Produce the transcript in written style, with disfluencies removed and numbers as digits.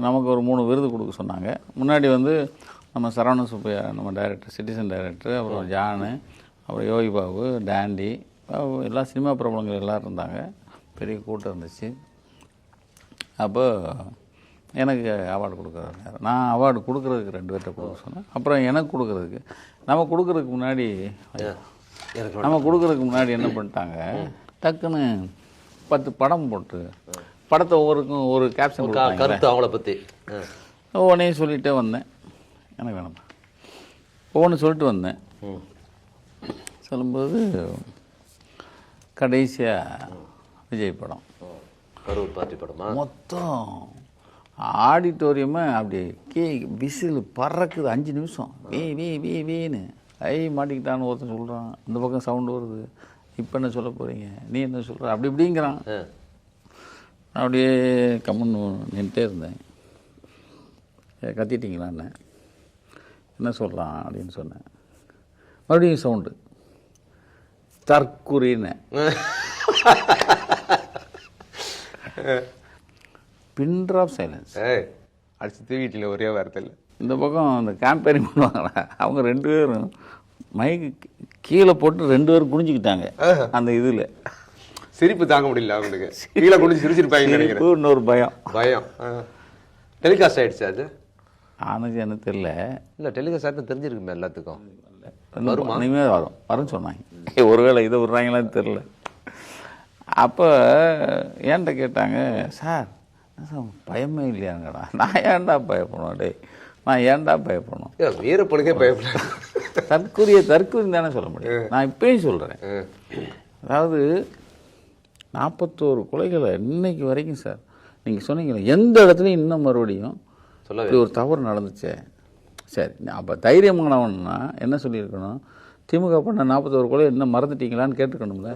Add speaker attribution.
Speaker 1: நமக்கு ஒரு 3 விருது கொடுக்க சொன்னாங்க. முன்னாடி வந்து நம்ம சரவண சுப்பையா, நம்ம டைரக்டர், சிட்டிசன் டைரக்டர், அப்புறம் ஜானு, அப்புறம் யோகி பாபு, டாண்டி, எல்லா சினிமா பிரபலங்கள் எல்லோரும் இருந்தாங்க. பெரிய கூட்டம் இருந்துச்சு. அப்போ எனக்கு அவார்டு கொடுக்குறாரு. நான் அவார்டு கொடுக்குறதுக்கு 2 பேர்கிட்ட கொடுக்க சொன்னேன். அப்புறம் எனக்கு கொடுக்குறதுக்கு முன்னாடி என்ன பண்ணிட்டாங்க, டக்குன்னு 10 படம் போட்டு படத்தை ஒவ்வொருக்கும் ஒரு கேப்ஷன்
Speaker 2: கருத்து அவங்கள பற்றி
Speaker 1: ஒவ்வொன்றையும் சொல்லிகிட்டே வந்தேன். எனக்கு வேணாம், ஒவ்வொன்று சொல்லிட்டு வந்தேன். சொல்லும்போது கடைசியாக விஜய் படம்,
Speaker 2: கரூர் பார்ட்டி படமா,
Speaker 1: மொத்தம் ஆடிட்டோரியமே அப்படியே விசில் பறக்குது. 5 நிமிஷம் வீன்னு மாட்டிக்கிட்டான்னு ஒருத்தன் சொல்கிறான். இந்த பக்கம் சவுண்டு வருது. இப்போ என்ன சொல்ல போகிறீங்க, நீ என்ன சொல்கிற, அப்படி இப்படிங்கிறான். அப்படியே கம்முன்னு நின்றுட்டே இருந்தேன். கத்திட்டிங்களான்னு, என்ன சொல்கிறான் அப்படின்னு சொன்னேன். மறுபடியும் சவுண்டு, தற்குறின்னு. Pin drop silence.
Speaker 2: அடிச்சு தூக்கிட்டில் ஒரே வார்த்தையில்.
Speaker 1: இந்த பக்கம் அந்த கேம்பெயினிங் பண்ணுவாங்களா, அவங்க 2 பேரும் மைக்கு கீழே போட்டு 2 பேரும் குனிஞ்சிக்கிட்டாங்க. அந்த இதில்
Speaker 2: சிரிப்பு தாங்க முடியல அவங்களுக்கு. கீழே குனிஞ்சு சிரிச்சிருப்பாங்க.
Speaker 1: இன்னொரு பயம்
Speaker 2: டெலிகாஸ்ட் ஆகிடுச்சு. அது
Speaker 1: ஆனது எனக்கு தெரியல.
Speaker 2: இல்லை, டெலிகாஸ்ட் ஆகிட்டு தெரிஞ்சிருக்குமே எல்லாத்துக்கும்.
Speaker 1: இனிமேல் வரும்னு சொன்னாங்க. ஒருவேளை இதை விட்றாங்களான்னு தெரில. அப்போ ஏன்ட்ட கேட்டாங்க, சார் பயமே இல்லையாங்கடா. நான் ஏன்டா பயப்படணும், டே நான் ஏன்டா பயப்படணும்,
Speaker 2: வீரப்பனுக்கே பயப்பட.
Speaker 1: தற்கூரி தானே சொல்ல முடியும். நான் இப்பயும் சொல்கிறேன். அதாவது 41 கொலைகளை இன்னைக்கு வரைக்கும் சார், நீங்கள் சொன்னீங்களே, எந்த இடத்துலையும் இன்னும் மறுபடியும் இப்படி ஒரு தவறு நடந்துச்சே. சரி, அப்போ தைரியமானவன்னா என்ன சொல்லியிருக்கணும், திமுக பண்ண 41 கொலை இன்னும் மறந்துட்டீங்களான்னு கேட்டுக்கணும்ல.